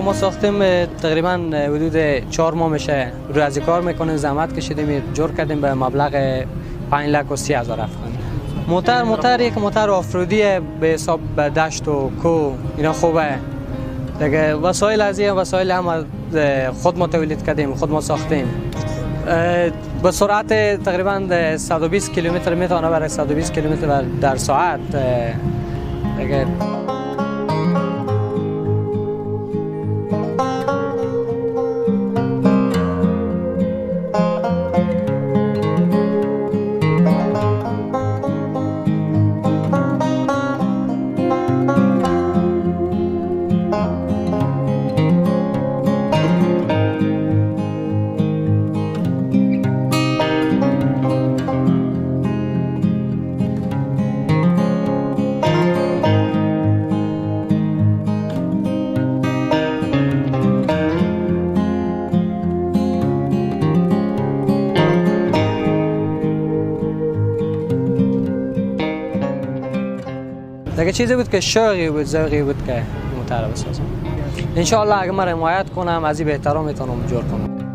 ما ساختیم تقریبا حدود 4 ماه میشه روی از کار میکنیم، زحمت کشیدیم، جور کردیم به مبلغ 5,30,000 افغان. موتر یک موتر آفرودی به حساب به دشت و کو اینا خوبه دیگه. وسایل از این وسایل هم خود ما تولید کردیم، خود ما ساختیم. به سرعت تقریبا 120 کیلومتر میتونه برای 120 کیلومتر در ساعت دیگه. دیگه چیزی بود که شوقی بود، ذوقی بود که موتر بسازم. ان شاء الله اگه من حمایت کنم از این بهترا میتونم جور کنم.